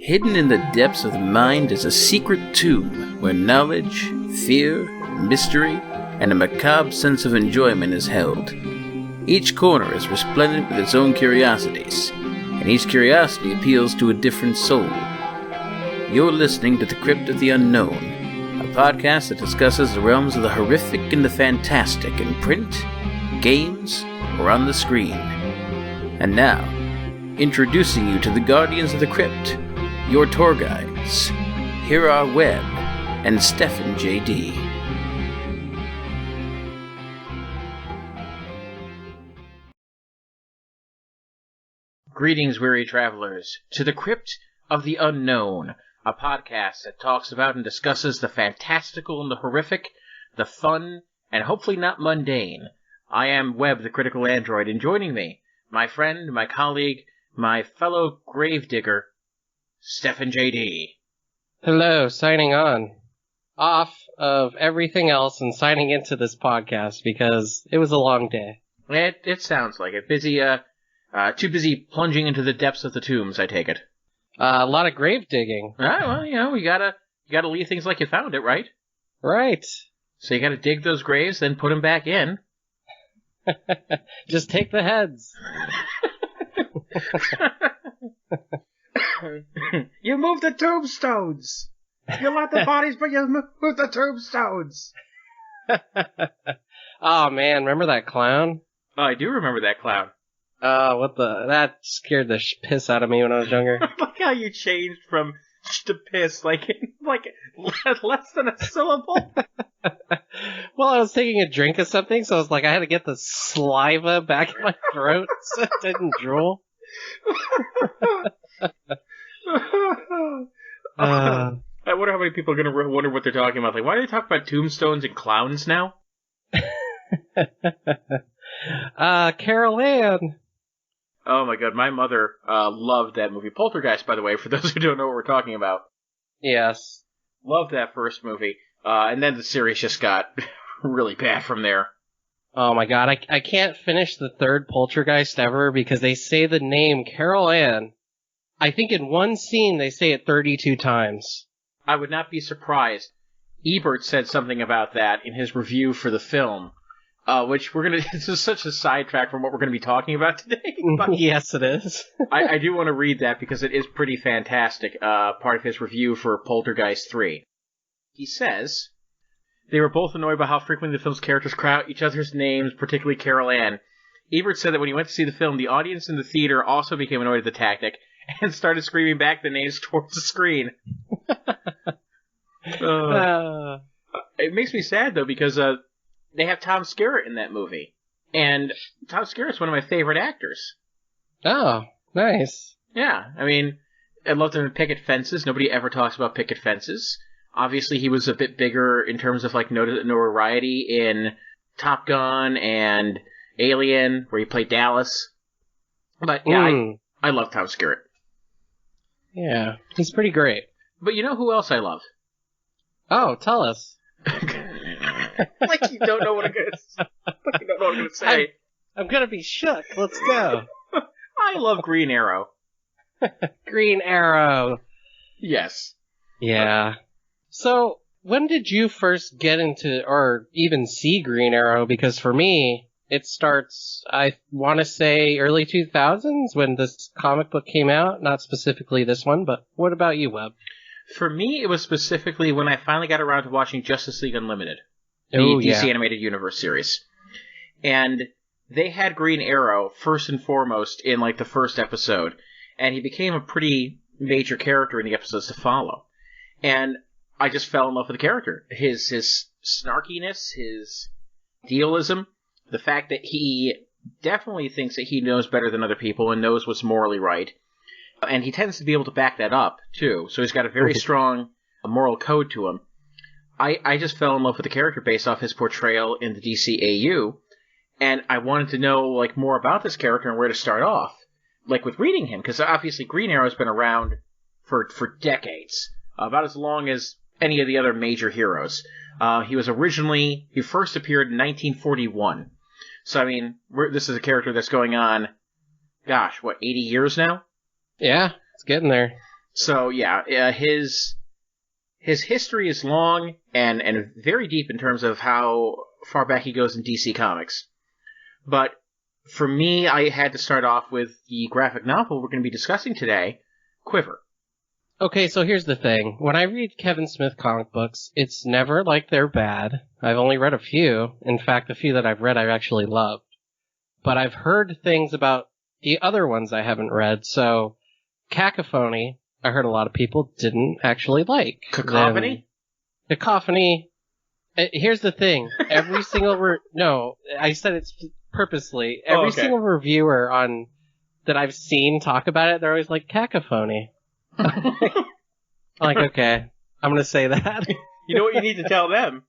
Hidden in the depths of the mind is a secret tomb where knowledge, fear, mystery, and a macabre sense of enjoyment is held. Each corner is resplendent with its own curiosities, and each curiosity appeals to a different soul. You're listening to The Crypt of the Unknown, a podcast that discusses the realms of the horrific and the fantastic in print, games, or on the screen. And now, introducing you to the Guardians of the Crypt, your tour guides. Here are Webb and Stefan J.D. Greetings, weary travelers, to the Crypt of the Unknown, a podcast that talks about and discusses the fantastical and the horrific, the fun, and hopefully not mundane. I am Webb, the Critical Android, and joining me, my friend, my colleague, my fellow gravedigger, Stefan J.D. Hello, signing on. Off of everything else and signing into this podcast because it was a long day. It sounds like it. Too busy plunging into the depths of the tombs, I take it. A lot of grave digging. Well, you gotta leave things like you found it, right? Right. So you gotta dig those graves, then put them back in. Just take the heads. You move the tombstones! You let the bodies, but you move the tombstones! Oh man, remember that clown? Oh, I do remember that clown. That scared the piss out of me when I was younger. I like how you changed from to piss, like less than a syllable. Well, I was taking a drink of something, so I was like, I had to get the saliva back in my throat so it didn't drool. I wonder how many people are going to wonder what they're talking about. Like, why do they talk about tombstones and clowns now? Carol Ann. Oh my god, my mother loved that movie. Poltergeist, by the way, for those who don't know what we're talking about. Yes. Loved that first movie. And then the series just got really bad from there. Oh my god, I can't finish the third Poltergeist ever because they say the name Carol Ann. I think in one scene they say it 32 times. I would not be surprised. Ebert said something about that in his review for the film, which this is such a sidetrack from what we're going to be talking about today. But yes, it is. I do want to read that because it is pretty fantastic, part of his review for Poltergeist 3. He says, they were both annoyed by how frequently the film's characters cry out each other's names, particularly Carol Ann. Ebert said that when he went to see the film, the audience in the theater also became annoyed at the tactic and started screaming back the names towards the screen. It makes me sad, though, because they have Tom Skerritt in that movie. And Tom Skerritt's one of my favorite actors. Oh, nice. Yeah, I mean, I loved him in Picket Fences. Nobody ever talks about Picket Fences. Obviously, he was a bit bigger in terms of like notoriety in Top Gun and Alien, where he played Dallas. But yeah, I love Tom Skerritt. Yeah, he's pretty great. But you know who else I love? Oh, tell us. Like you don't know what I'm going to say. I'm going to be shook. Let's go. I love Green Arrow. Green Arrow. Yes. Yeah. So, when did you first get into, or even see Green Arrow? Because for me, it starts, I want to say, early 2000s when this comic book came out. Not specifically this one, but what about you, Webb? For me, it was specifically when I finally got around to watching Justice League Unlimited, the DC Animated Universe series. And they had Green Arrow first and foremost in like the first episode, and he became a pretty major character in the episodes to follow. And I just fell in love with the character. His snarkiness, his idealism, the fact that he definitely thinks that he knows better than other people and knows what's morally right. And he tends to be able to back that up, too. So he's got a very strong moral code to him. I just fell in love with the character based off his portrayal in the DCAU. And I wanted to know like more about this character and where to start off. Like with reading him, because obviously Green Arrow's been around for decades. About as long as any of the other major heroes. He first appeared in 1941. So, I mean, this is a character that's going on, 80 years now? Yeah, it's getting there. So, yeah, his history is long and very deep in terms of how far back he goes in DC Comics. But for me, I had to start off with the graphic novel we're going to be discussing today, Quiver. Okay, so here's the thing. When I read Kevin Smith comic books, it's never like they're bad. I've only read a few. In fact, the few that I've read I've actually loved. But I've heard things about the other ones I haven't read. So, Cacophony, I heard a lot of people didn't actually like. Cacophony? Cacophony. Here's the thing. Every single... No, I said it's purposely. Every single reviewer that I've seen talk about it, they're always like, Cacophony. I'm like, okay, I'm going to say that. You know what you need to tell them?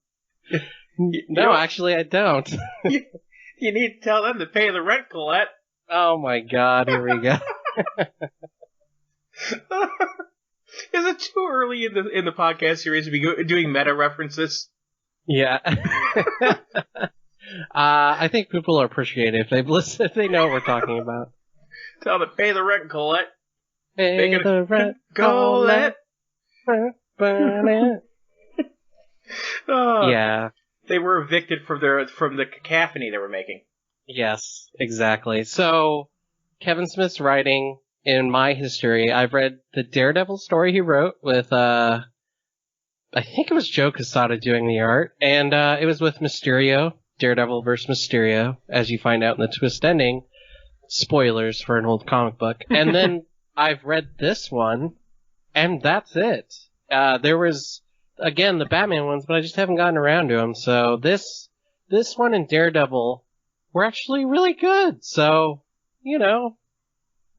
Actually, I don't. You need to tell them to pay the rent, Colette. Oh my god, here we go. Is it too early in the podcast series to be doing meta references? Yeah. I think people are appreciative if they know what we're talking about. Tell them to pay the rent, Colette. Pay the rent, Colette. Yeah. They were evicted from the cacophony they were making. Yes, exactly. So, Kevin Smith's writing, in my history, I've read the Daredevil story he wrote with, I think it was Joe Quesada doing the art, and it was with Mysterio, Daredevil vs. Mysterio, as you find out in the twist ending. Spoilers for an old comic book. And then I've read this one, and that's it. There was, again, the Batman ones, but I just haven't gotten around to them. So this one and Daredevil were actually really good. So,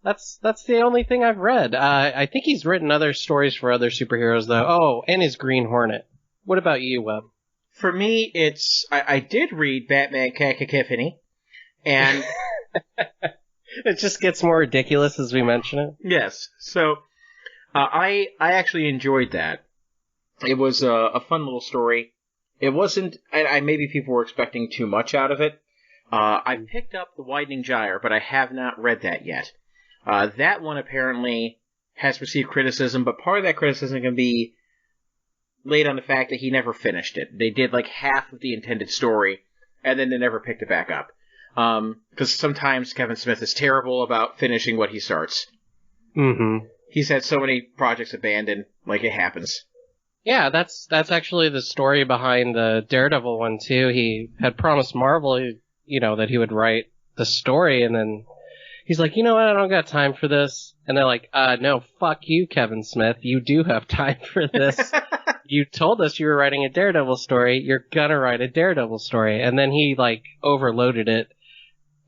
that's the only thing I've read. I think he's written other stories for other superheroes, though. Oh, and his Green Hornet. What about you, Webb? For me, I did read Batman Cacophony, and... It just gets more ridiculous as we mention it. Yes. So, I actually enjoyed that. It was a fun little story. It wasn't... maybe people were expecting too much out of it. I picked up The Widening Gyre, but I have not read that yet. That one apparently has received criticism, but part of that criticism can be laid on the fact that he never finished it. They did like half of the intended story, and then they never picked it back up. Because sometimes Kevin Smith is terrible about finishing what he starts. Mm-hmm. He's had so many projects abandoned, like it happens. Yeah, that's actually the story behind the Daredevil one, too. He had promised Marvel, that he would write the story, and then he's like, you know what, I don't got time for this. And they're like, no, fuck you, Kevin Smith. You do have time for this. You told us you were writing a Daredevil story. You're gonna write a Daredevil story. And then he, overloaded it.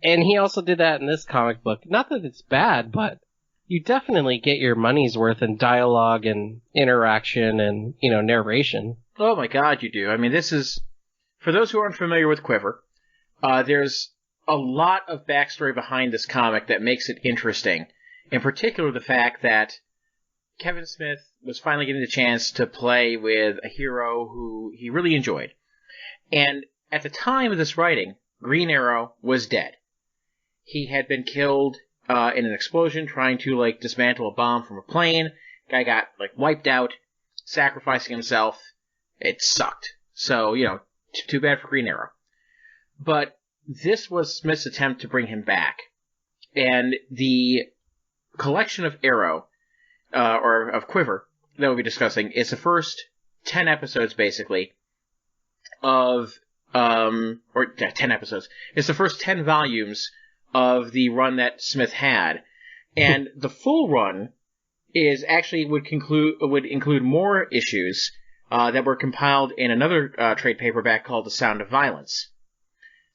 And he also did that in this comic book. Not that it's bad, but you definitely get your money's worth in dialogue and interaction and, narration. Oh my god, you do. I mean, this is... For those who aren't familiar with Quiver, there's a lot of backstory behind this comic that makes it interesting. In particular, the fact that Kevin Smith was finally getting the chance to play with a hero who he really enjoyed. And at the time of this writing, Green Arrow was dead. He had been killed in an explosion trying to, dismantle a bomb from a plane. Guy got, wiped out, sacrificing himself. It sucked. So, too bad for Green Arrow. But this was Smith's attempt to bring him back. And the collection of Arrow, or of Quiver, that we'll be discussing, is the first 10 episodes, basically, of, 10 episodes. It's the first 10 volumes of the run that Smith had. And the full run is actually would include more issues, that were compiled in another, trade paperback called The Sound of Violence.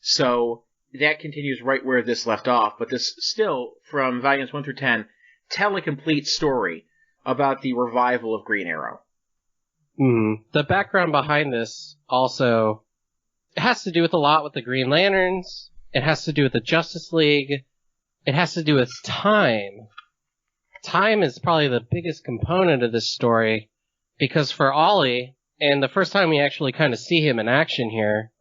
So, that continues right where this left off, but this still, from volumes 1 through 10, tell a complete story about the revival of Green Arrow. The background behind this also has to do with a lot with the Green Lanterns. It has to do with the Justice League. It has to do with time. Time is probably the biggest component of this story, because for Ollie And the first time we actually kind of see him in action here,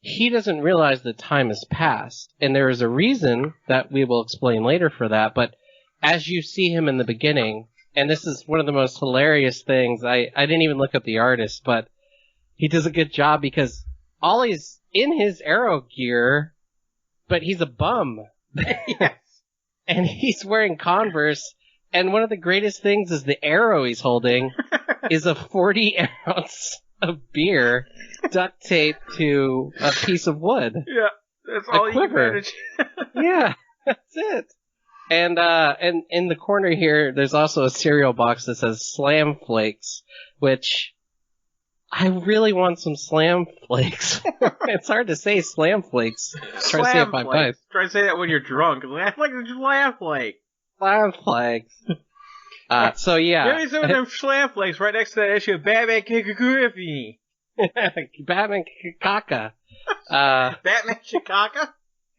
he doesn't realize that time has passed. And there is a reason that we will explain later for that. But as you see him in the beginning, and this is one of the most hilarious things, I didn't even look up the artist, but he does a good job because Ollie's in his arrow gear, but he's a bum. Yes. And he's wearing Converse. And one of the greatest things is the arrow he's holding is a 40 ounce of beer duct taped to a piece of wood. Yeah, that's all you can manage. Yeah, that's it. And in the corner here, there's also a cereal box that says Slam Flakes, which I really want some Slam Flakes. It's hard to say Slam Flakes. Try to say it by pipe. Try to say that when you're drunk. Laugh like a Slam Flake. Slam Flakes. So yeah. Give me some of them Slam Flakes right next to that issue of Batman Kikakurifi. Batman Kikaka. Batman Chicago?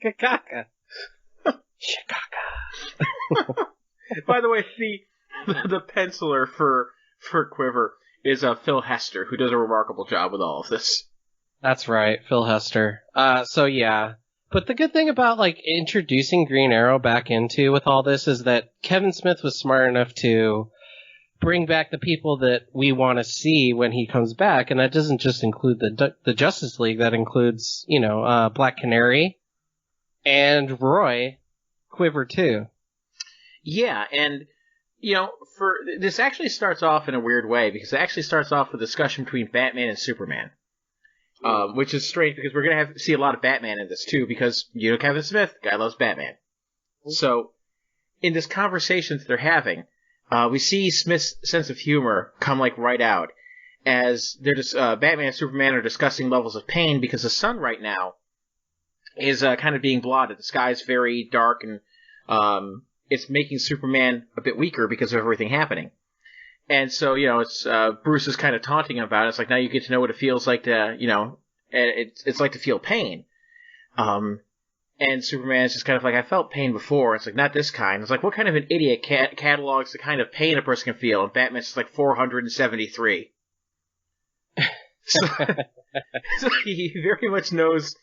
Kikaka. Chicago. By the way, the penciler for Quiver is Phil Hester, who does a remarkable job with all of this. That's right, Phil Hester. So yeah. But the good thing about, like, introducing Green Arrow back into with all this is that Kevin Smith was smart enough to bring back the people that we want to see when he comes back, and that doesn't just include the Justice League. That includes, Black Canary and Roy Quiver too. Yeah, and for this actually starts off in a weird way because it actually starts off with a discussion between Batman and Superman. Which is strange because we're going to see a lot of Batman in this too because, Kevin Smith, guy loves Batman. So, in this conversation that they're having, we see Smith's sense of humor come right out as they're just, Batman and Superman are discussing levels of pain because the sun right now is kind of being blotted. The sky's very dark and it's making Superman a bit weaker because of everything happening. And so, it's Bruce is kind of taunting him about it. It's like, now you get to know what it feels like to, it's like to feel pain. And Superman's just kind of like, I felt pain before. It's like, not this kind. It's like, what kind of an idiot catalogs the kind of pain a person can feel? And Batman's just like 473. So he very much knows,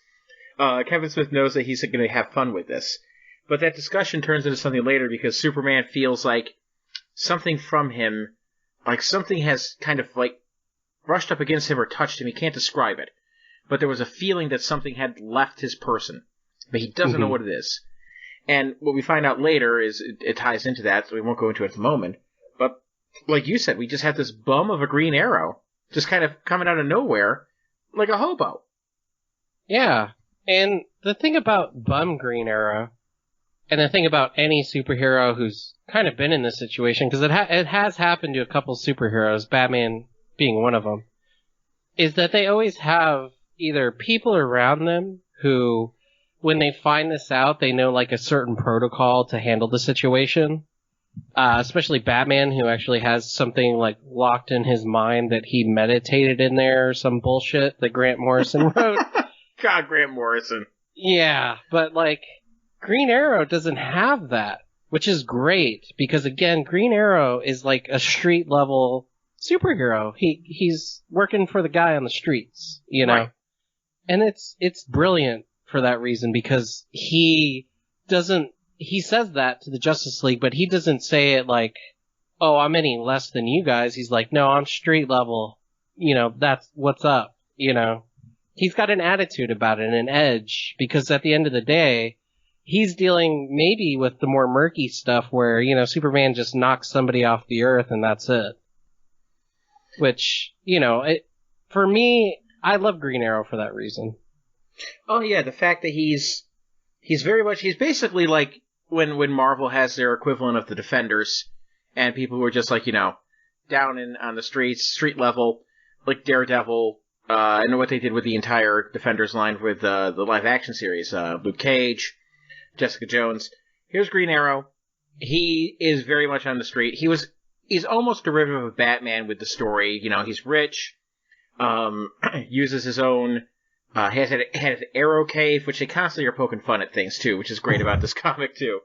Kevin Smith knows that he's going to have fun with this. But that discussion turns into something later because Superman feels like something from him, like something has kind of brushed up against him or touched him. He can't describe it. But there was a feeling that something had left his person. But he doesn't know what it is. And what we find out later is it ties into that, so we won't go into it at the moment. But like you said, we just had this bum of a Green Arrow just kind of coming out of nowhere like a hobo. Yeah. And the thing about bum Green Arrow, and the thing about any superhero who's kind of been in this situation, because it has happened to a couple superheroes, Batman being one of them, is that they always have either people around them who, when they find this out, they know a certain protocol to handle the situation. Especially Batman, who actually has something locked in his mind that he meditated in there or some bullshit that Grant Morrison wrote. God, Grant Morrison. Yeah, but Green Arrow doesn't have that, which is great because again, Green Arrow is a street level superhero. He's working for the guy on the streets, Right. And it's brilliant for that reason because he says that to the Justice League, but he doesn't say it oh, I'm any less than you guys. He's like, no, I'm street level. That's what's up. He's got an attitude about it, an edge, because at the end of the day, he's dealing maybe with the more murky stuff where, Superman just knocks somebody off the earth and that's it. Which, for me, I love Green Arrow for that reason. Oh yeah, the fact that he's basically like when Marvel has their equivalent of the Defenders, and people who are just down on the street level, like Daredevil, I know what they did with the entire Defenders line with the live action series, Luke Cage, Jessica Jones. Here's Green Arrow. He is very much on the street. He's almost derivative of Batman with the story. He's rich, uses his own, has an arrow cave, which they constantly are poking fun at things too, which is great about this comic too.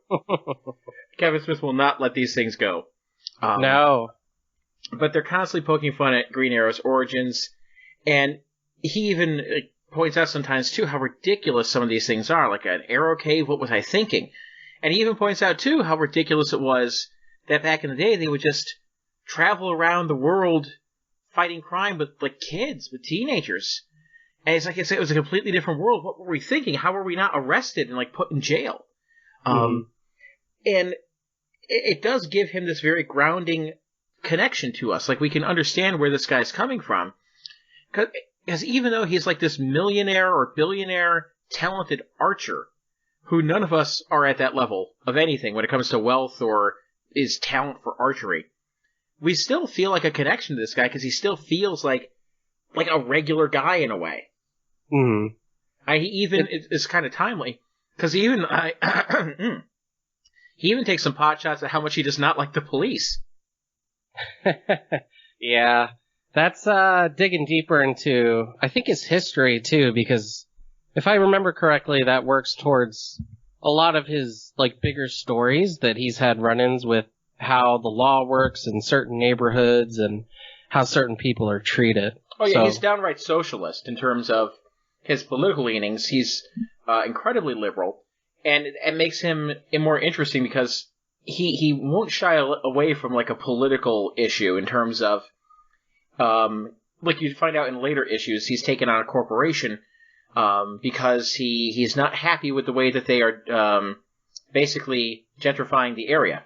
Kevin Smith will not let these things go. No. but they're constantly poking fun at Green Arrow's origins, and he even points out sometimes, too, how ridiculous some of these things are, like an arrow cave, what was I thinking? And he even points out, too, how ridiculous it was that back in the day they would just travel around the world fighting crime with, like, kids, with teenagers. And it's like it was a completely different world. What were we thinking? How were we not arrested and, like, put in jail? And it does give him this very grounding connection to us. Like, we can understand where this guy's coming from. Because even though he's like this millionaire or billionaire talented archer, who none of us are at that level of anything when it comes to wealth or his talent for archery, we still feel like a connection to this guy because he still feels like a regular guy in a way. It's kind of timely because he even takes some pot shots at how much he does not like the police. Yeah, that's digging deeper into, I think, his history too, because if I remember correctly, that works towards a lot of his like bigger stories that he's had run-ins with how the law works in certain neighborhoods and how certain people are treated. Oh yeah, he's downright socialist in terms of his political leanings. He's incredibly liberal, and it makes him more interesting because he won't shy away from like a political issue in terms of, like you find out in later issues, he's taken on a corporation because he's not happy with the way that they are basically gentrifying the area.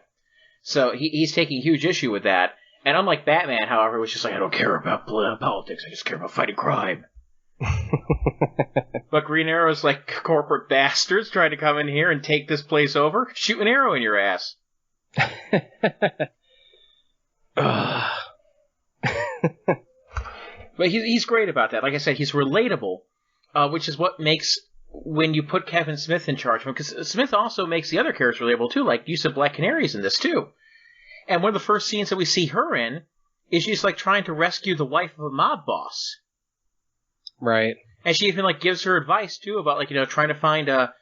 So he's taking huge issue with that. And unlike Batman, however, was just like, I don't care about politics, I just care about fighting crime. But Green Arrow's like corporate bastards trying to come in here and take this place over. Shoot an arrow in your ass. But he's great about that. Like I said, he's relatable, which is what makes when you put Kevin Smith in charge of him, because Smith also makes the other characters relatable too. Like you said, Black Canary's in this too. And one of the first scenes that we see her in is she's like trying to rescue the wife of a mob boss. Right. And she even like gives her advice too about like, trying to find a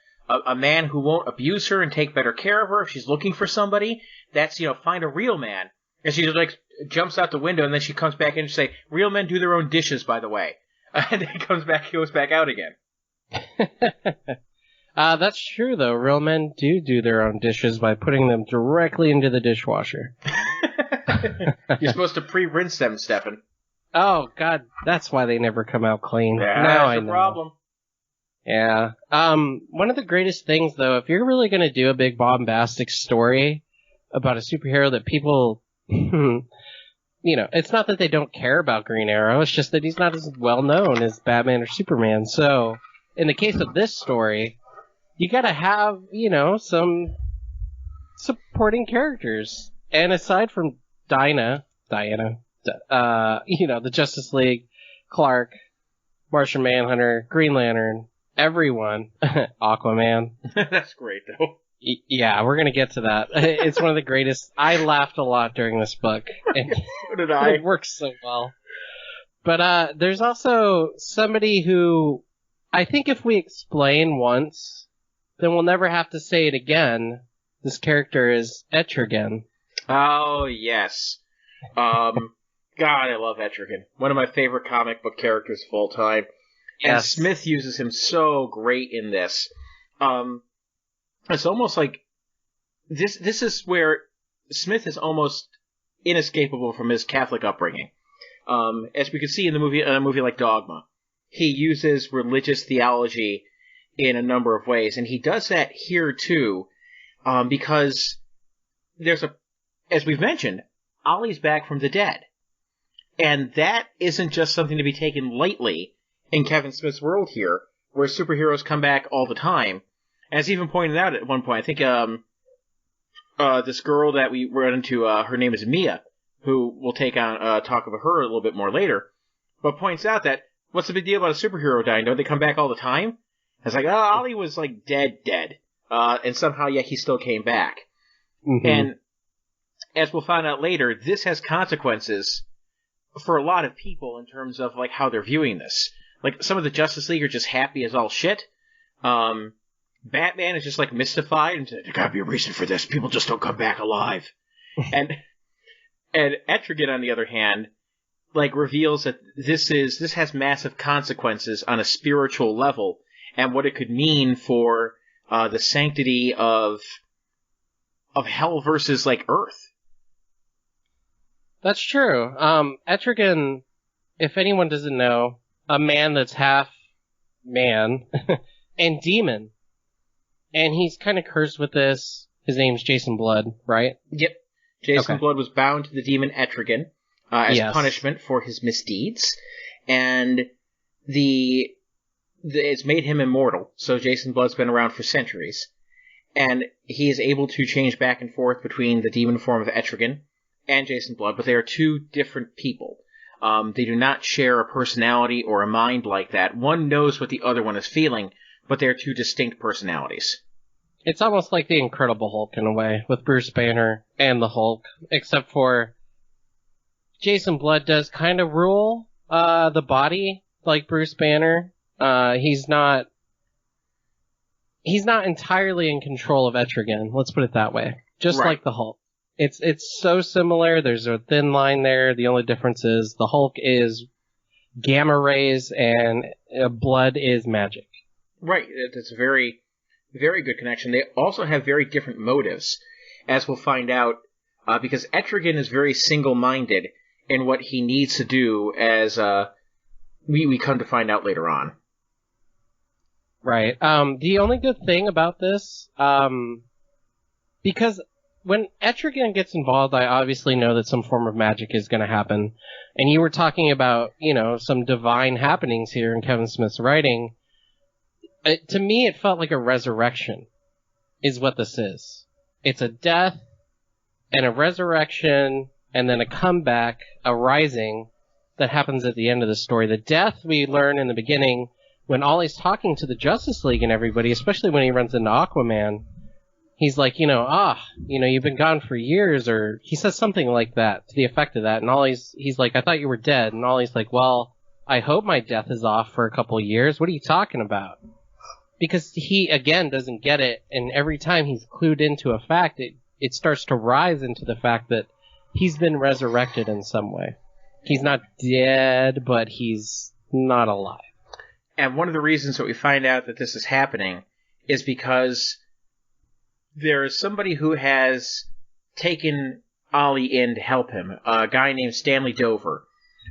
man who won't abuse her and take better care of her. If she's looking for somebody, that's, find a real man. And she just like jumps out the window and then she comes back in and say, real men do their own dishes, by the way. And then goes back out again. That's true, though. Real men do their own dishes by putting them directly into the dishwasher. You're supposed to pre-rinse them, Stefan. Oh, God, that's why they never come out clean. Yeah, that's the problem. Yeah. One of the greatest things, though, if you're really going to do a big bombastic story about a superhero that people, it's not that they don't care about Green Arrow, it's just that he's not as well known as Batman or Superman. So, in the case of this story, you gotta have, some supporting characters. And aside from Diana, the Justice League, Clark, Martian Manhunter, Green Lantern, everyone, Aquaman. That's great, though. Yeah, we're gonna get to that. It's one of the greatest. I laughed a lot during this book. And so did I. It works so well. But there's also somebody who, I think if we explain once, then we'll never have to say it again. This character is Etrigan. Oh, yes. God, I love Etrigan. One of my favorite comic book characters of all time. Yes. And Smith uses him so great in this. It's almost like this is where Smith is almost inescapable from his Catholic upbringing. As we can see in a movie like Dogma, he uses religious theology in a number of ways, and he does that here too, because as we've mentioned, Ollie's back from the dead, and that isn't just something to be taken lightly in Kevin Smith's world here, where superheroes come back all the time. As even pointed out at one point, I think this girl that we run into, her name is Mia, who we'll talk about her a little bit more later, but points out that what's the big deal about a superhero dying? Don't they come back all the time? It's like, Ollie was like dead, and somehow yet he still came back. Mm-hmm. And as we'll find out later, this has consequences for a lot of people in terms of like how they're viewing this. Like some of the Justice League are just happy as all shit. Batman is just like mystified and said, there gotta be a reason for this. People just don't come back alive. and And Etrigan, on the other hand, reveals that this has massive consequences on a spiritual level, and what it could mean for the sanctity of hell versus Earth. That's true. Etrigan, if anyone doesn't know, a man that's half man and demon, and he's kind of cursed with this. His name's Jason Blood, right? Yep. Jason Blood was bound to the demon Etrigan as punishment for his misdeeds, and it's made him immortal. So Jason Blood's been around for centuries, and he is able to change back and forth between the demon form of Etrigan and Jason Blood, but they are two different people. They do not share a personality or a mind like that. One knows what the other one is feeling, but they are two distinct personalities. It's almost like the Incredible Hulk in a way, with Bruce Banner and the Hulk, except for Jason Blood does kind of rule the body like Bruce Banner. He's not entirely in control of Etrigan, let's put it that way. Just like the Hulk. It's so similar, there's a thin line there, the only difference is the Hulk is gamma rays and blood is magic. Right, it's a very, very good connection. They also have very different motives, as we'll find out, because Etrigan is very single-minded in what he needs to do, as we come to find out later on. Right. The only good thing about this, because when Etrigan gets involved, I obviously know that some form of magic is going to happen. And you were talking about, some divine happenings here in Kevin Smith's writing. To me, it felt like a resurrection, is what this is. It's a death and a resurrection and then a comeback, a rising that happens at the end of the story. The death we learn in the beginning when Ollie's talking to the Justice League and everybody, especially when he runs into Aquaman. He's like, you've been gone for years, or he says something like that, to the effect of that, and he's like, I thought you were dead, and Ollie's like, well, I hope my death is off for a couple of years, what are you talking about? Because he, again, doesn't get it, and every time he's clued into a fact, it starts to rise into the fact that he's been resurrected in some way. He's not dead, but he's not alive. And one of the reasons that we find out that this is happening is because there is somebody who has taken Ollie in to help him, a guy named Stanley Dover,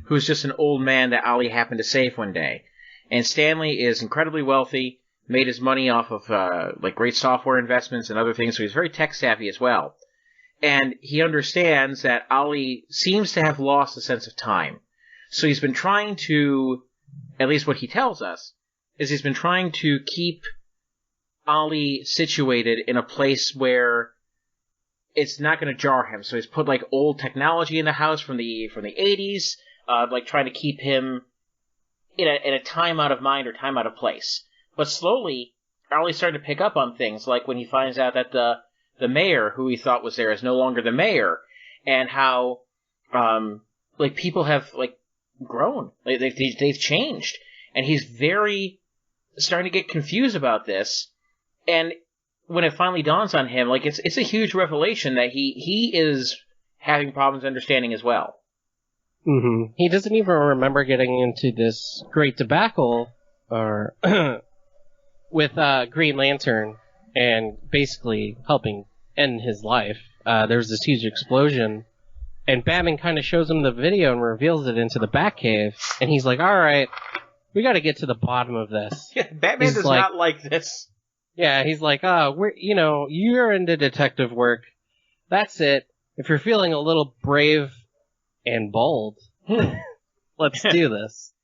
who's just an old man that Ollie happened to save one day. And Stanley is incredibly wealthy, made his money off of great software investments and other things, so he's very tech-savvy as well. And he understands that Ollie seems to have lost a sense of time. So he's been trying to, at least what he tells us, is he's been trying to keep Ollie situated in a place where it's not going to jar him. So he's put old technology in the house from the 80s, trying to keep him in a time out of mind or time out of place. But slowly, Ollie's starting to pick up on things, like when he finds out that the mayor, who he thought was there, is no longer the mayor, and how people have grown, they've changed, and he's very starting to get confused about this. And when it finally dawns on him, it's a huge revelation that he is having problems understanding as well. Mm-hmm. He doesn't even remember getting into this great debacle or with Green Lantern and basically helping end his life. There was this huge explosion, and Batman kind of shows him the video and reveals it into the Batcave, and he's like, all right, we got to get to the bottom of this. Yeah, Batman does not like this. Yeah, he's like, you're into detective work. That's it. If you're feeling a little brave and bold, let's do this.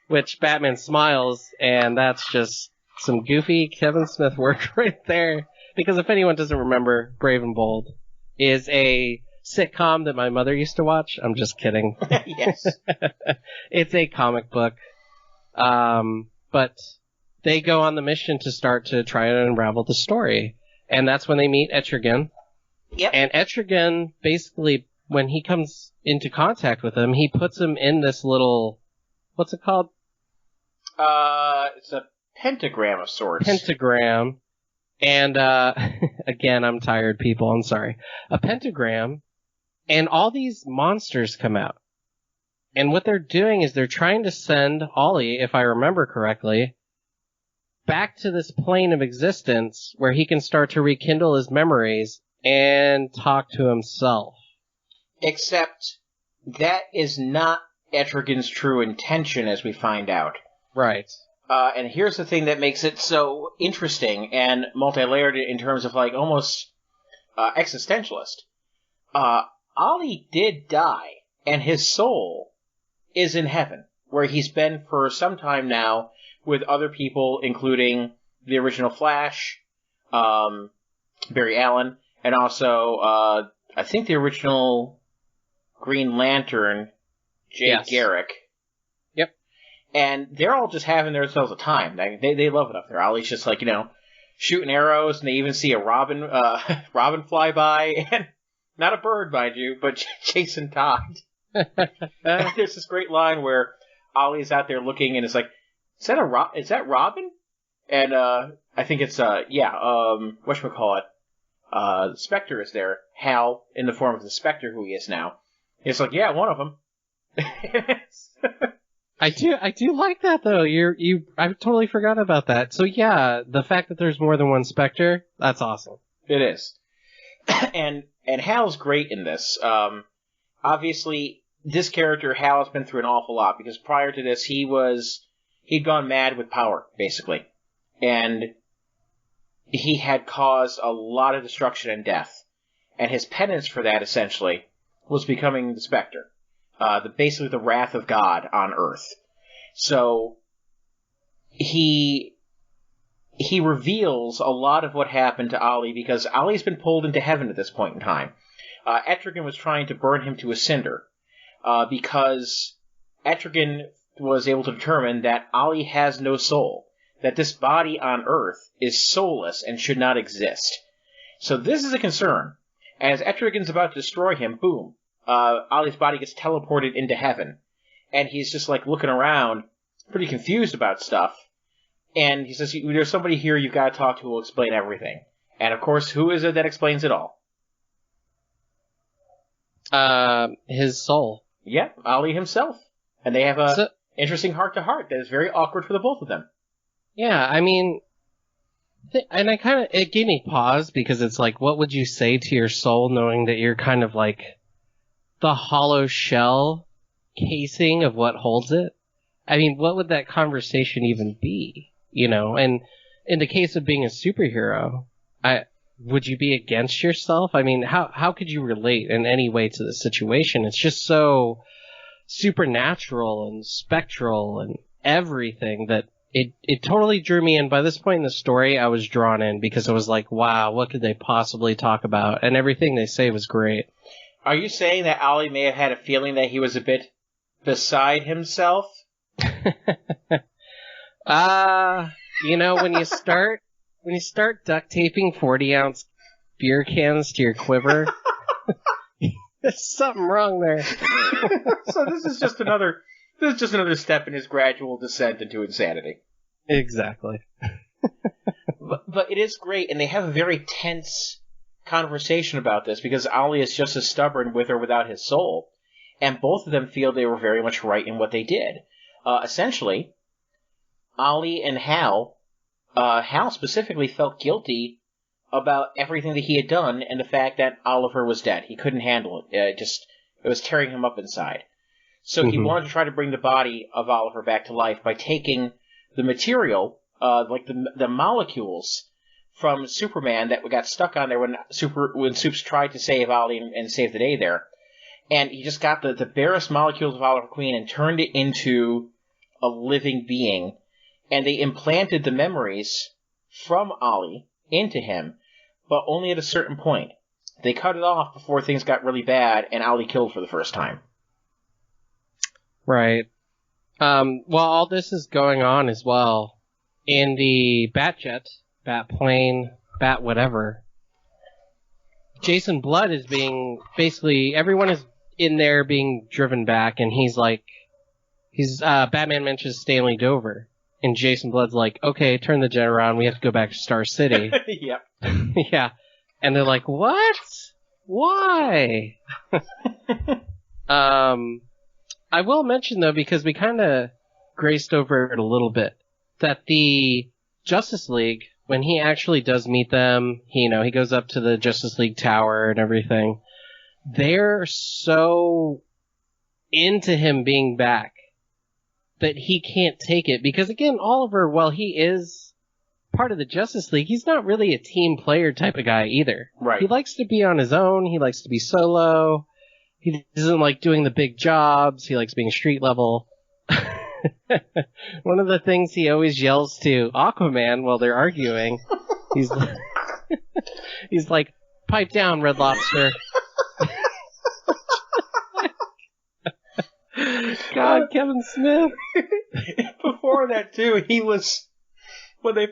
Which Batman smiles, and that's just some goofy Kevin Smith work right there. Because if anyone doesn't remember, Brave and Bold is a sitcom that my mother used to watch. I'm just kidding. Yes. It's a comic book. But they go on the mission to start to try and unravel the story. And that's when they meet Etrigan. Yep. And Etrigan, basically, when he comes into contact with him, he puts him in this little... What's it called? It's a pentagram of sorts. Pentagram. And, again, I'm tired, people. I'm sorry. A pentagram And all these monsters come out. And what they're doing is they're trying to send Ollie, if I remember correctly, back to this plane of existence where he can start to rekindle his memories and talk to himself. Except that is not Etrigan's true intention, as we find out. Right. And here's the thing that makes it so interesting and multi-layered in terms of, like, almost existentialist. Ollie did die, and his soul is in heaven, where he's been for some time now with other people, including the original Flash, Barry Allen, and also, I think the original Green Lantern, Jay Garrick. Yep. And they're all just having themselves a time. They love it up there. Ollie's just like, shooting arrows, and they even see a robin fly by, and not a bird, mind you, but Jason Todd. There's this great line where Ollie's out there looking, and it's like, is that Robin? And I think it's whatchamacallit? Spectre is there. Hal, in the form of the Spectre, who he is now. It's like, yeah, one of them. I do like that though. I totally forgot about that. So yeah, the fact that there's more than one Spectre, that's awesome. It is. And Hal's great in this. Obviously, this character, Hal, has been through an awful lot, because prior to this, he'd gone mad with power, basically. And he had caused a lot of destruction and death. And his penance for that, essentially, was becoming the Spectre. Basically the wrath of God on Earth. So, he reveals a lot of what happened to Ollie, because Ollie's been pulled into heaven at this point in time. Etrigan was trying to burn him to a cinder, because Etrigan was able to determine that Ollie has no soul, that this body on Earth is soulless and should not exist. So this is a concern. As Etrigan's about to destroy him, boom, Ollie's body gets teleported into heaven, and he's just like looking around, pretty confused about stuff, and he says, there's somebody here you've got to talk to who will explain everything. And of course, who is it that explains it all? His soul. Yeah, Ollie himself. And they have a interesting heart-to-heart that is very awkward for the both of them. Yeah, I mean, and it gave me pause, because it's like, what would you say to your soul knowing that you're kind of like the hollow shell casing of what holds it? I mean, what would that conversation even be? And in the case of being a superhero, would you be against yourself? I mean, how could you relate in any way to the situation? It's just so supernatural and spectral and everything that it totally drew me in. By this point in the story, I was drawn in, because I was like, wow, what could they possibly talk about? And everything they say was great. Are you saying that Ollie may have had a feeling that he was a bit beside himself? When you start duct taping 40-ounce beer cans to your quiver, there's something wrong there. So this is just another step in his gradual descent into insanity. Exactly. but it is great, and they have a very tense conversation about this, because Ollie is just as stubborn with or without his soul, and both of them feel they were very much right in what they did. Essentially, Ollie and Hal specifically felt guilty about everything that he had done, and the fact that Oliver was dead. He couldn't handle it. It was tearing him up inside. So he wanted to try to bring the body of Oliver back to life by taking the material, like the molecules from Superman that got stuck on there when Supes tried to save Ollie and save the day there. And he just got the barest molecules of Oliver Queen and turned it into a living being. And they implanted the memories from Ollie into him, but only at a certain point. They cut it off before things got really bad and Ollie killed for the first time. Right. Well, all this is going on as well. In the Batjet, Batplane, Bat whatever, Jason Blood is basically, everyone is in there being driven back, and Batman mentions Stanley Dover, and Jason Blood's like, okay, turn the jet around, we have to go back to Star City. Yep. Yeah. And they're like, what? Why? I will mention, though, because we kind of graced over it a little bit, that the Justice League, when he actually does meet them, he goes up to the Justice League Tower and everything, they're so into him being back that he can't take it. Because, again, Oliver, while he is part of the Justice League, he's not really a team player type of guy either. Right. He likes to be on his own. He likes to be solo. He doesn't like doing the big jobs. He likes being street level. One of the things he always yells to Aquaman while they're arguing, he's like, pipe down, Red Lobster. God, Kevin Smith. Before that too, he was when he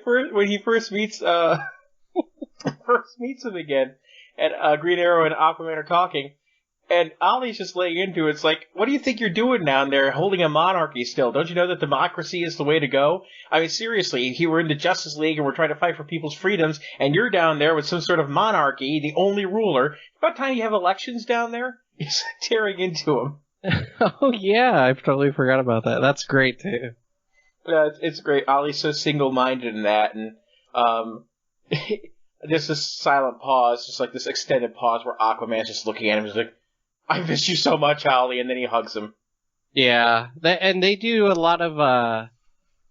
first meets him again, and Green Arrow and Aquaman are talking, and Ollie's just laying into it. It's like, what do you think you're doing down there, holding a monarchy still? Don't you know that democracy is the way to go? I mean, seriously, if you were in the Justice League and we're trying to fight for people's freedoms, and you're down there with some sort of monarchy, the only ruler, about time you have elections down there? He's tearing into him. Oh, yeah, I totally forgot about that. That's great, too. Yeah, it's great. Ollie's so single-minded in that, and there's this silent pause, just like this extended pause where Aquaman's just looking at him, just like, I miss you so much, Ollie, and then he hugs him. Yeah, and they do a lot of,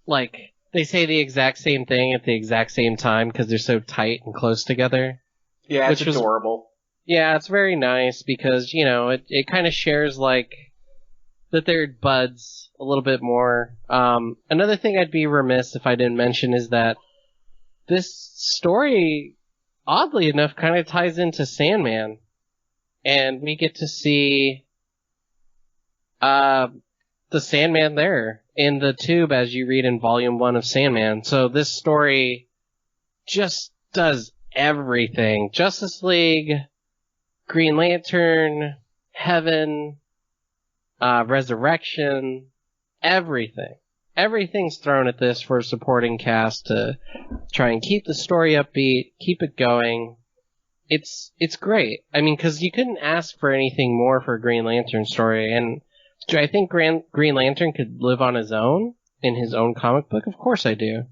they say the exact same thing at the exact same time because they're so tight and close together. Yeah, it's adorable. Yeah, it's very nice because, it kind of shares, that they're buds a little bit more. Another thing I'd be remiss if I didn't mention is that this story, oddly enough, kind of ties into Sandman. And we get to see the Sandman there in the tube as you read in Volume 1 of Sandman. So this story just does everything. Justice League, Green Lantern, Heaven, Resurrection, everything. Everything's thrown at this for a supporting cast to try and keep the story upbeat, keep it going. It's great. I mean, because you couldn't ask for anything more for a Green Lantern story. And do I think Green Lantern could live on his own in his own comic book? Of course I do.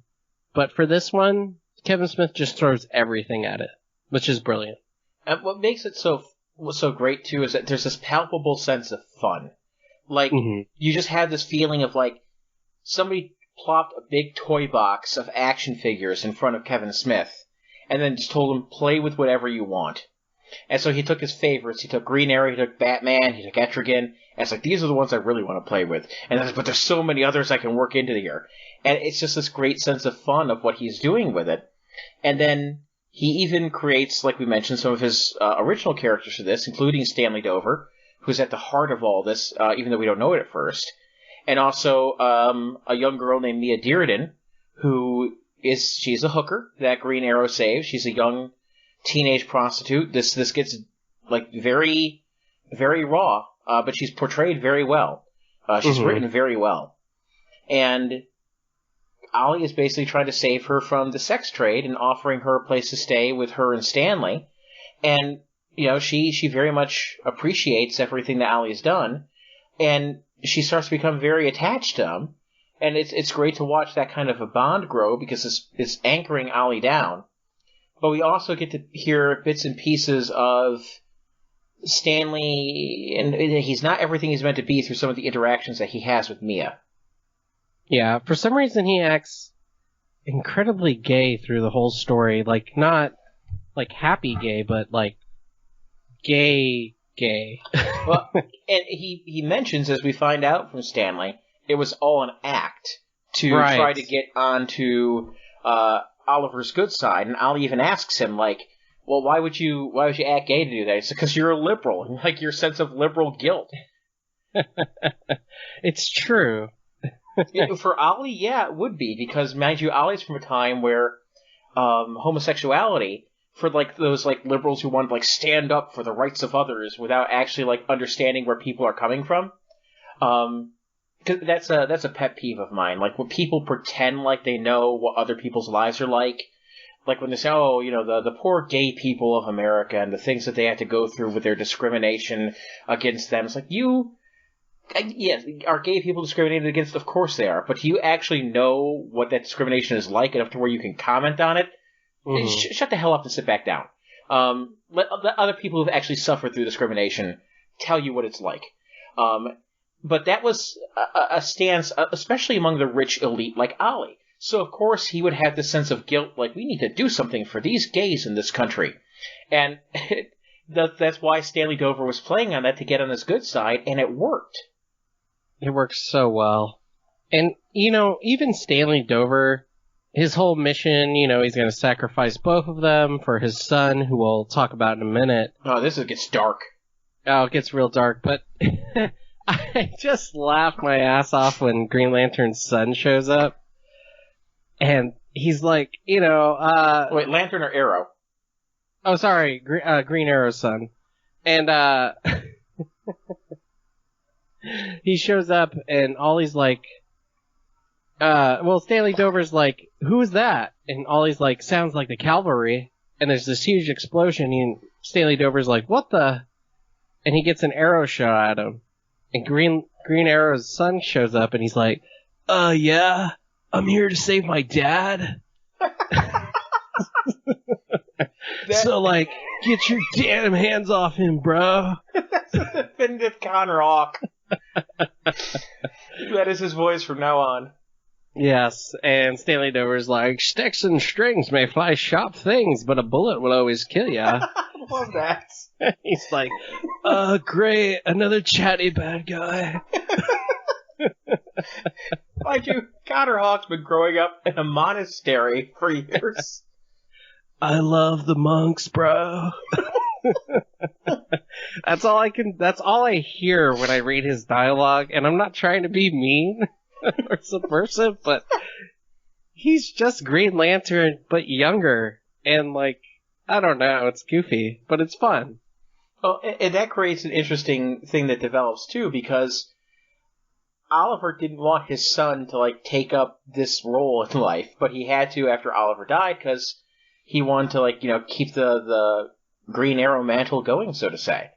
But for this one, Kevin Smith just throws everything at it, which is brilliant. And what makes it so great, too, is that there's this palpable sense of fun. Like, you just have this feeling of, like, somebody plopped a big toy box of action figures in front of Kevin Smith, and then just told him, play with whatever you want. And so he took his favorites. He took Green Arrow, he took Batman, he took Etrigan, and it's like, these are the ones I really want to play with. But there's so many others I can work into here. And it's just this great sense of fun of what he's doing with it. And then he even creates, like we mentioned, some of his original characters for this, including Stanley Dover, who's at the heart of all this, even though we don't know it at first. And also a young girl named Mia Dearden, she's a hooker that Green Arrow saves. She's a young teenage prostitute. This gets like very, very raw, but she's portrayed very well. She's written very well. And Ollie is basically trying to save her from the sex trade and offering her a place to stay with her and Stanley. And, she very much appreciates everything that Ollie's done. And she starts to become very attached to him. And it's great to watch that kind of a bond grow because it's anchoring Ollie down. But we also get to hear bits and pieces of Stanley, and he's not everything he's meant to be through some of the interactions that he has with Mia. Yeah, for some reason he acts incredibly gay through the whole story. Like, not like happy gay, but like gay. Well, and he mentions, as we find out from Stanley, it was all an act to try to get onto Oliver's good side. And Ollie even asks him, like, well, why would you act gay to do that? It's because you're a liberal, like your sense of liberal guilt. It's true. For Ollie, yeah, it would be, because, mind you, Ollie's from a time where homosexuality, for like those like liberals who want to like stand up for the rights of others without actually like understanding where people are coming from, because that's a pet peeve of mine. Like when people pretend like they know what other people's lives are like like when they say, oh, the poor gay people of America and the things that they had to go through with their discrimination against them. It's like, yes, are gay people discriminated against? Of course they are. But do you actually know what that discrimination is like enough to where you can comment on it? Mm-hmm. Shut the hell up and sit back down. Let other people who've actually suffered through discrimination tell you what it's like. But that was a stance, especially among the rich elite like Ollie. So, of course, he would have this sense of guilt, like, we need to do something for these gays in this country. And that's why Stanley Dover was playing on that, to get on his good side, and it worked. It worked so well. And, even Stanley Dover, his whole mission, he's going to sacrifice both of them for his son, who we'll talk about in a minute. Oh, this gets dark. Oh, it gets real dark, but I just laughed my ass off when Green Lantern's son shows up. And he's like, Wait, Lantern or Arrow? Oh, sorry, Green Arrow's son. And, he shows up, and Ollie's like, Stanley Dover's like, who is that? And Ollie's like, sounds like the cavalry. And there's this huge explosion, and Stanley Dover's like, what the? And he gets an arrow shot at him. And Green Arrow's son shows up, and he's like, yeah, I'm here to save my dad. So, like, get your damn hands off him, bro. That's a definitive Connor Hawk. That is his voice from now on. Yes, and Stanley Dover's like, sticks and strings may fly sharp things, but a bullet will always kill ya. I love that. He's like, great, another chatty bad guy. Mind you, Connor Hawk's been growing up in a monastery for years. I love the monks, bro. That's all I hear when I read his dialogue, and I'm not trying to be mean or subversive, but he's just Green Lantern, but younger, and like, I don't know, it's goofy, but it's fun. Well, and that creates an interesting thing that develops too, because Oliver didn't want his son to like take up this role in life, but he had to after Oliver died, because he wanted to like, keep the Green Arrow mantle going, so to say.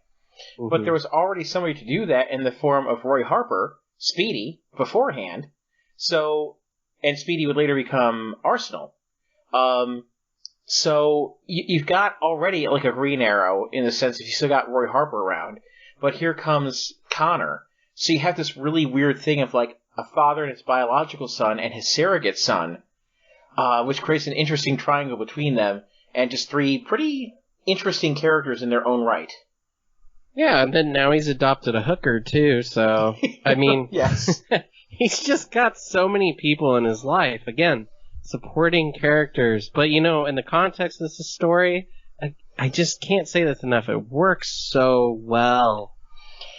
Mm-hmm. But there was already somebody to do that in the form of Roy Harper, Speedy, beforehand. So, and Speedy would later become Arsenal. So you've got already like a Green Arrow in the sense that you still got Roy Harper around, but here comes Connor. So you have this really weird thing of like a father and his biological son and his surrogate son, which creates an interesting triangle between them, and just three pretty interesting characters in their own right. Yeah, and then now he's adopted a hooker too, so, I mean, yes. He's just got so many people in his life. Again, supporting characters. But, in the context of this story, I just can't say this enough. It works so well.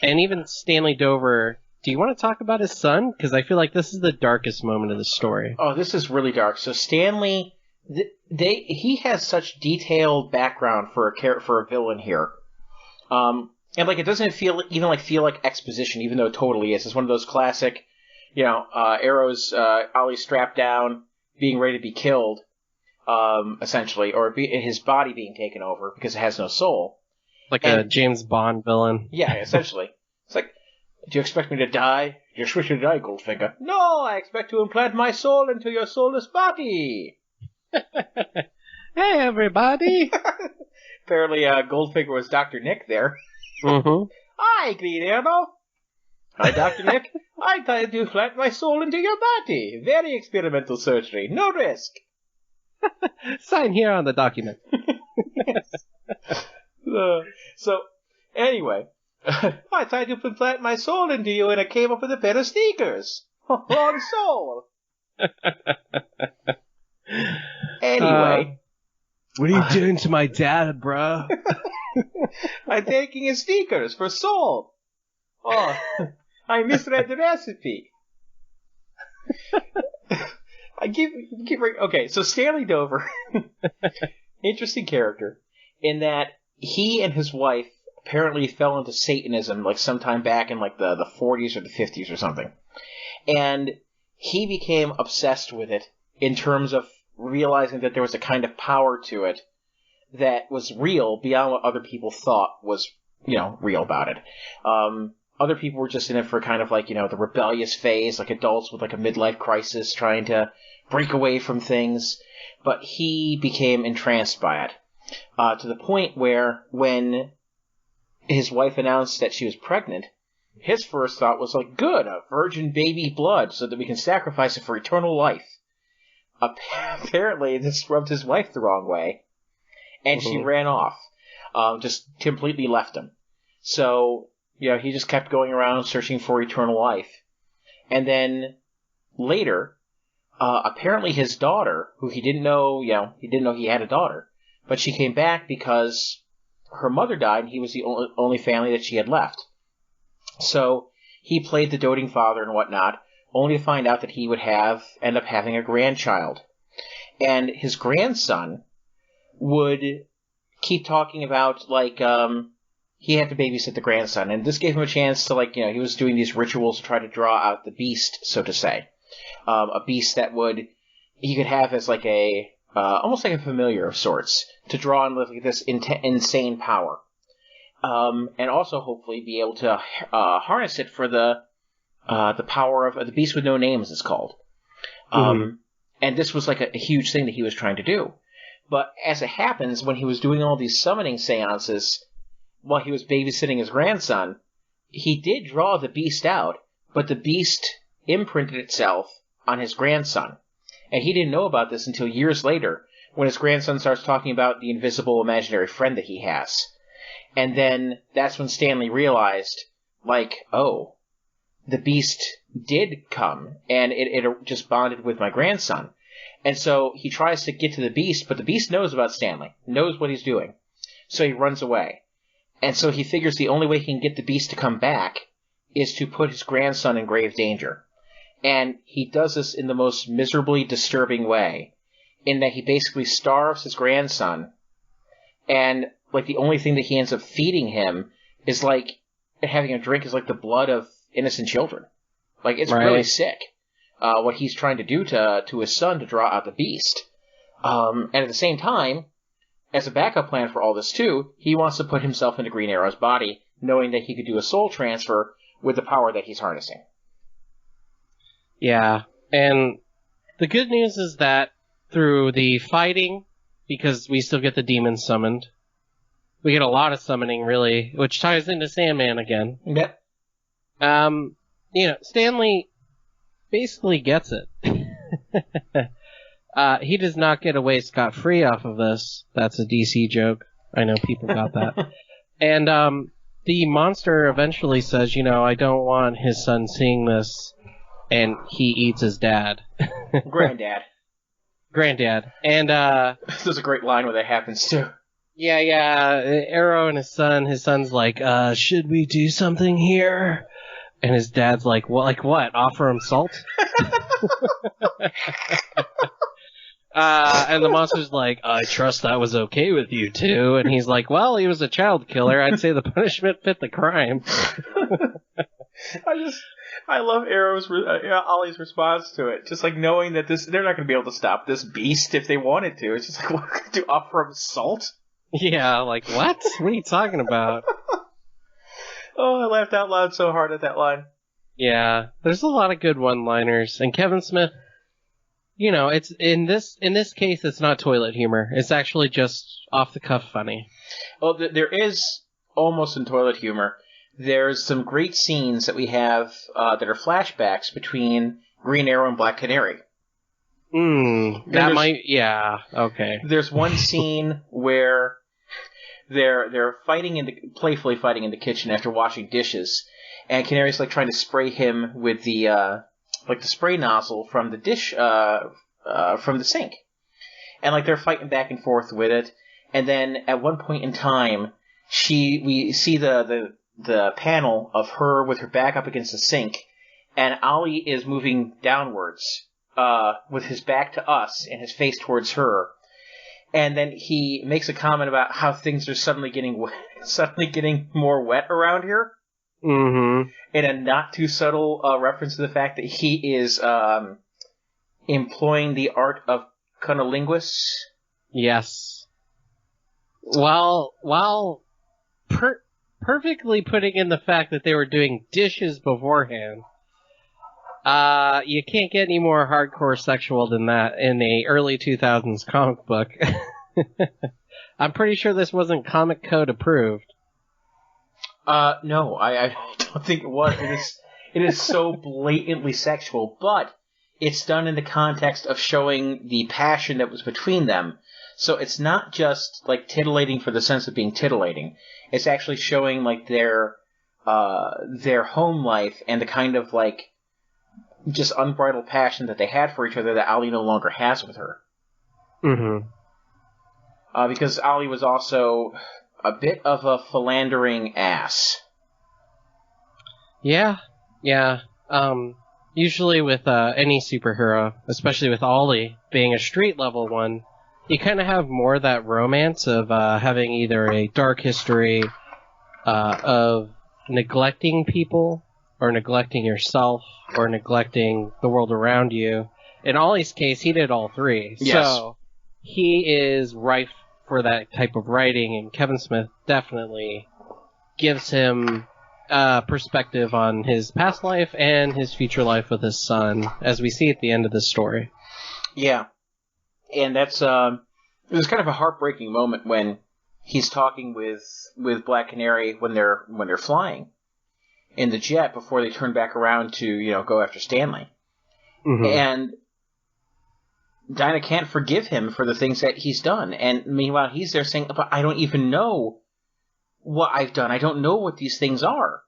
And even Stanley Dover, do you want to talk about his son? Because I feel like this is the darkest moment of the story. Oh, this is really dark. So Stanley, he has such detailed background for a villain here. And like it doesn't feel like exposition, even though it totally is. It's one of those classic, Arrow's Ollie strapped down, being ready to be killed, essentially, or his body being taken over because it has no soul. Like a James Bond villain. Yeah, essentially. It's like, do you expect me to die? Do you expect me to die, Goldfinger? No, I expect to implant my soul into your soulless body. Hey, everybody. Apparently, Goldfinger was Dr. Nick there. Mm-hmm. Hi, Green Arrow. Hi, Dr. Nick. I tried to implant my soul into your body. Very experimental surgery. No risk. Sign here on the document. Yes. So, anyway, I tried to implant my soul into you and I came up with a pair of sneakers. Wrong soul. Anyway. What are you doing to my dad, bro? I'm taking his sneakers for soul. Oh, I misread the recipe. Okay, so Stanley Dover, interesting character, in that he and his wife apparently fell into Satanism like sometime back in like the 40s or the 50s or something. And he became obsessed with it in terms of realizing that there was a kind of power to it that was real beyond what other people thought was, real about it. Other people were just in it for kind of like, the rebellious phase, like adults with like a midlife crisis trying to break away from things. But he became entranced by it, to the point where when his wife announced that she was pregnant, his first thought was like, good, a virgin baby blood so that we can sacrifice it for eternal life. Apparently, this rubbed his wife the wrong way, and she ran off, just completely left him. So, he just kept going around searching for eternal life. And then later, apparently his daughter, who he didn't know he had a daughter, but she came back because her mother died and he was the only family that she had left. So he played the doting father and whatnot, only to find out that he would end up having a grandchild. And his grandson would keep talking about, like, he had to babysit the grandson. And this gave him a chance to, like, he was doing these rituals to try to draw out the beast, so to say. A beast that he could have as like almost like a familiar of sorts, to draw on like this insane power. And also hopefully be able to harness it for the power of the beast with no name, as it's called. And this was like a huge thing that he was trying to do. But as it happens, when he was doing all these summoning seances while he was babysitting his grandson, he did draw the beast out, but the beast imprinted itself on his grandson. And he didn't know about this until years later, when his grandson starts talking about the invisible imaginary friend that he has. And then that's when Stanley realized, like, oh, the beast did come, and it just bonded with my grandson. And so he tries to get to the beast, but the beast knows about Stanley, knows what he's doing. So he runs away. And so he figures the only way he can get the beast to come back is to put his grandson in grave danger. And he does this in the most miserably disturbing way, in that he basically starves his grandson, and like the only thing that he ends up feeding him is like having a drink is like the blood of innocent children. Like, it's really sick. What he's trying to do to his son to draw out the beast. And at the same time, as a backup plan for all this too, he wants to put himself into Green Arrow's body, knowing that he could do a soul transfer with the power that he's harnessing. Yeah, and the good news is that through the fighting, because we still get the demons summoned, we get a lot of summoning, really, which ties into Sandman again. Yep. Stanley basically gets it. He does not get away scot-free off of this. That's a DC joke. I know people got that. And the monster eventually says, I don't want his son seeing this. And he eats his dad. Granddad. And this is a great line where that happens too. Yeah. Arrow and his son's like, should we do something here? And his dad's like, what? Offer him salt? And the monster's like, I trust that was okay with you too. And he's like, well, he was a child killer. I'd say the punishment fit the crime. I love Ollie's response to it. Just like knowing that they're not going to be able to stop this beast if they wanted to. It's just like, what, to offer him salt? Yeah, like, what? What are you talking about? Oh, I laughed out loud so hard at that line. Yeah, there's a lot of good one-liners. And Kevin Smith, it's in this case, it's not toilet humor. It's actually just off-the-cuff funny. Well, there is almost some toilet humor. There's some great scenes that we have that are flashbacks between Green Arrow and Black Canary. Yeah, okay. There's one scene where they're playfully fighting in the kitchen after washing dishes, and Canary's like trying to spray him with the spray nozzle from the dish from the sink, and like they're fighting back and forth with it, and then at one point in time, we see the panel of her with her back up against the sink, and Ollie is moving downwards with his back to us and his face towards her. And then he makes a comment about how things are suddenly getting more wet around here. Mm-hmm. In a not too subtle reference to the fact that he is employing the art of cunnilingus. Yes. While perfectly putting in the fact that they were doing dishes beforehand, you can't get any more hardcore sexual than that in a early 2000s comic book. I'm pretty sure this wasn't Comic Code approved. No, I don't think it was. It is so blatantly sexual, but it's done in the context of showing the passion that was between them. So it's not just like titillating for the sense of being titillating. It's actually showing like their home life and the kind of like just unbridled passion that they had for each other that Ali no longer has with her. Mm-hmm. Because Ali was also a bit of a philandering ass. Yeah. Usually with any superhero, especially with Ollie being a street level one, you kind of have more of that romance of having either a dark history of neglecting people, or neglecting yourself, or neglecting the world around you. In Ollie's case, he did all three. Yes. So he is rife for that type of writing, and Kevin Smith definitely gives him perspective on his past life and his future life with his son, as we see at the end of this story. Yeah. And that's it was kind of a heartbreaking moment when he's talking with Black Canary when they're flying in the jet before they turn back around to go after Stanley. Mm-hmm. And Dinah can't forgive him for the things that he's done, and meanwhile he's there saying, "But I don't even know what I've done. I don't know what these things are,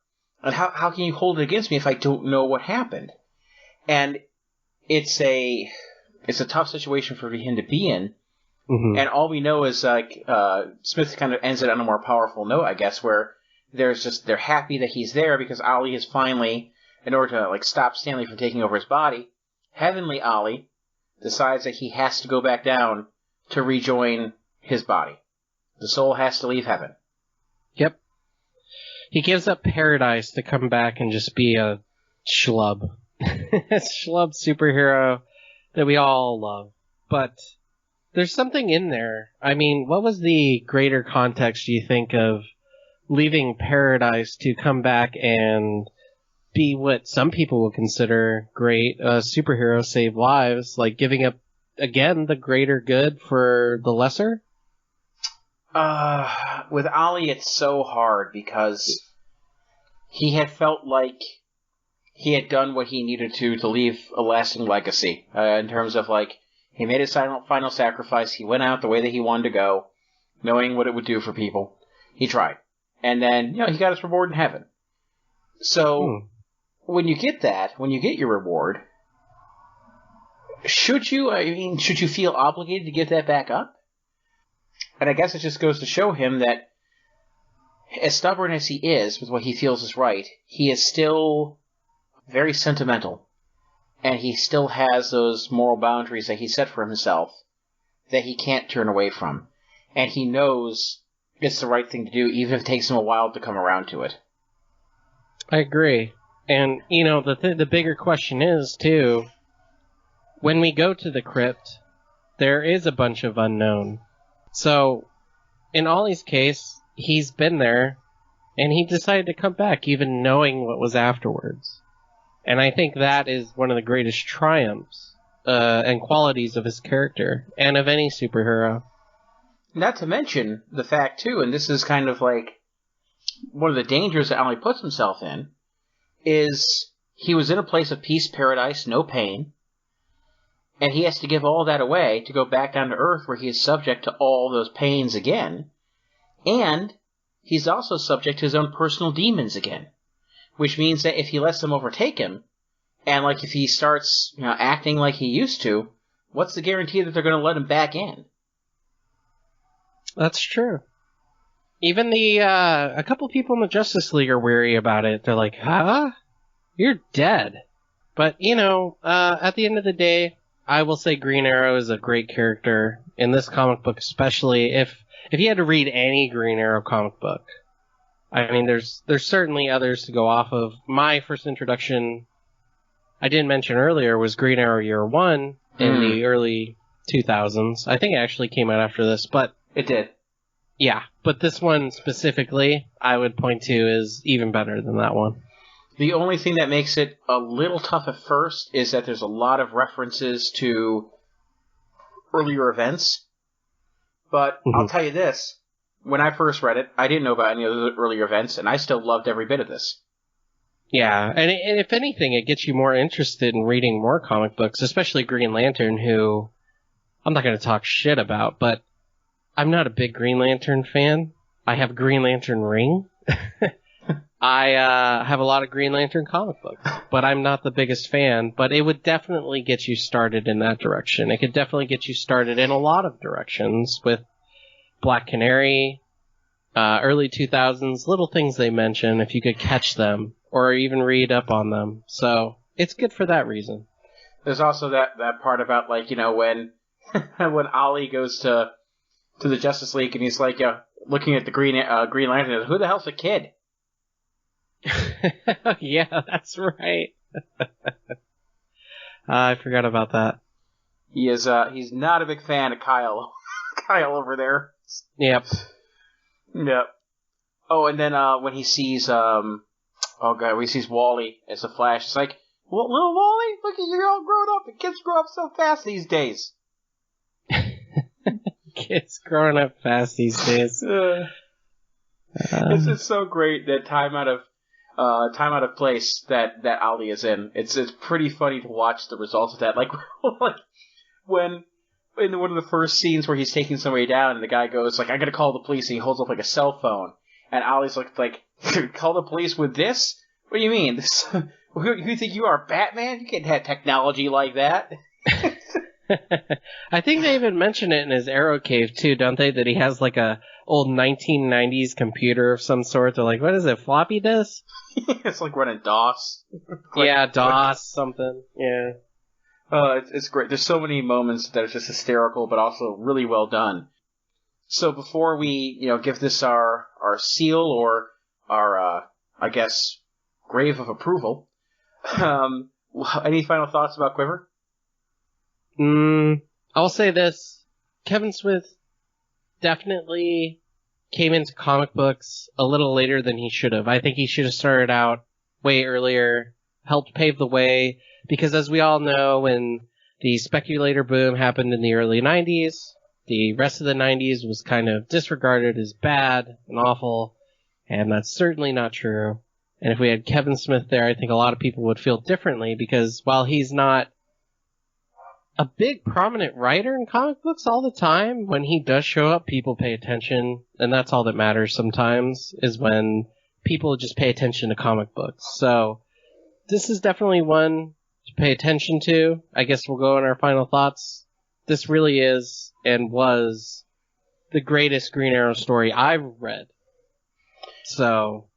and how can you hold it against me if I don't know what happened?" And it's a tough situation for him to be in. Mm-hmm. And all we know is Smith kind of ends it on a more powerful note, I guess, where they're happy that he's there because Ali is finally, in order to stop Stanley from taking over his body, Heavenly Ali decides that he has to go back down to rejoin his body. The soul has to leave heaven. Yep. He gives up paradise to come back and just be a schlub. A schlub superhero that we all love. But there's something in there. I mean, what was the greater context, do you think, of leaving paradise to come back and be what some people would consider great superhero save lives, like giving up, again, the greater good for the lesser? With Ali, it's so hard because he had felt like he had done what he needed to leave a lasting legacy, in terms of he made his final sacrifice. He went out the way that he wanted to go, knowing what it would do for people. He tried. And then, he got his reward in heaven. So, when you get your reward, should you feel obligated to give that back up? And I guess it just goes to show him that, as stubborn as he is with what he feels is right, he is still very sentimental. And he still has those moral boundaries that he set for himself that he can't turn away from. And he knows it's the right thing to do, even if it takes him a while to come around to it. I agree. And, the bigger question is, too, when we go to the crypt, there is a bunch of unknown. So, in Ollie's case, he's been there, and he decided to come back, even knowing what was afterwards. And I think that is one of the greatest triumphs and qualities of his character, and of any superhero. Not to mention the fact, too, and this is kind of one of the dangers that Ollie puts himself in, is he was in a place of peace, paradise, no pain, and he has to give all that away to go back down to Earth where he is subject to all those pains again, and he's also subject to his own personal demons again, which means that if he lets them overtake him, and if he starts acting like he used to, what's the guarantee that they're going to let him back in? That's true. Even a couple people in the Justice League are weary about it. They're like, huh? You're dead. But, at the end of the day, I will say Green Arrow is a great character in this comic book, especially if you had to read any Green Arrow comic book. I mean, there's certainly others to go off of. My first introduction, I didn't mention earlier, was Green Arrow Year One in the early 2000s. I think it actually came out after this, but... It did. Yeah, but this one specifically, I would point to is even better than that one. The only thing that makes it a little tough at first is that there's a lot of references to earlier events. But I'll tell you this, when I first read it, I didn't know about any of the earlier events, and I still loved every bit of this. Yeah, and if anything, it gets you more interested in reading more comic books, especially Green Lantern, who I'm not going to talk shit about, but I'm not a big Green Lantern fan. I have a Green Lantern ring. I have a lot of Green Lantern comic books, but I'm not the biggest fan. But it would definitely get you started in that direction. It could definitely get you started in a lot of directions with Black Canary, early 2000s, little things they mention, if you could catch them or even read up on them. So it's good for that reason. There's also that part about, like, you know, when when Ollie goes to the Justice League and he's like looking at the Green Lantern, who the hell's the kid? Yeah, that's right. I forgot about that. He's not a big fan of Kyle. Kyle over there. Yep. Yep. Oh, and then when he sees when he sees Wally as a Flash, it's like, well, little Wally, look at you, all grown up. The kids grow up so fast these days. Kids growing up fast these days. It's so great that time out of place that Ollie is in. It's pretty funny to watch the results of that. Like when in one of the first scenes where he's taking somebody down and the guy goes like, "I gotta call the police," and he holds up like a cell phone, and Ollie's like, "Call the police with this? What do you mean? This? Who you think you are, Batman? You can't have technology like that." I think they even mention it in his Arrow Cave too, don't they? That he has like a old 1990s computer of some sort. They're like, what is it, floppy disk? It's like running DOS. Yeah, DOS something. Yeah. It's great. There's so many moments that are just hysterical, but also really well done. So before we, give this our seal or our, I guess, grave of approval, any final thoughts about Quiver? I'll say this. Kevin Smith definitely came into comic books a little later than he should have. I think he should have started out way earlier, helped pave the way, because as we all know, when the speculator boom happened in the early 90s, the rest of the 90s was kind of disregarded as bad and awful, and that's certainly not true. And if we had Kevin Smith there, I think a lot of people would feel differently, because while he's not a big prominent writer in comic books all the time, when he does show up, people pay attention, and that's all that matters sometimes, is when people just pay attention to comic books. So this is definitely one to pay attention to. I guess we'll go on our final thoughts. This really is and was the greatest Green Arrow story I've read. So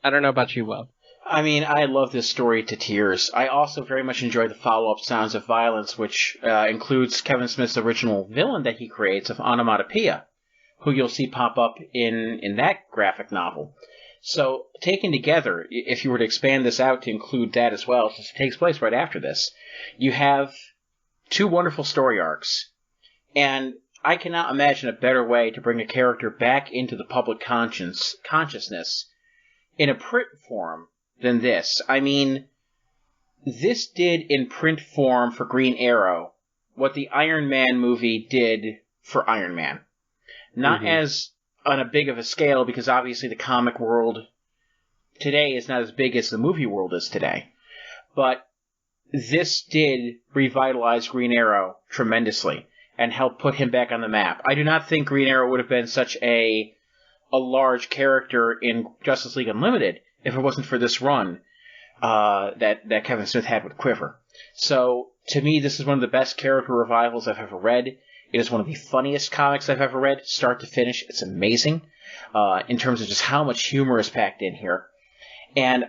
I don't know about you, Will. I mean, I love this story to tears. I also very much enjoy the follow-up Sounds of Violence, which includes Kevin Smith's original villain that he creates of Onomatopoeia, who you'll see pop up in that graphic novel. So, taken together, if you were to expand this out to include that as well, since it takes place right after this, you have two wonderful story arcs. And I cannot imagine a better way to bring a character back into the public consciousness in a print form than this. I mean, this did in print form for Green Arrow what the Iron Man movie did for Iron Man. Not as on a big of a scale, because obviously the comic world today is not as big as the movie world is today. But this did revitalize Green Arrow tremendously and help put him back on the map. I do not think Green Arrow would have been such a large character in Justice League Unlimited if it wasn't for this run that Kevin Smith had with Quiver. So, to me, this is one of the best character revivals I've ever read. It is one of the funniest comics I've ever read, start to finish. It's amazing in terms of just how much humor is packed in here. And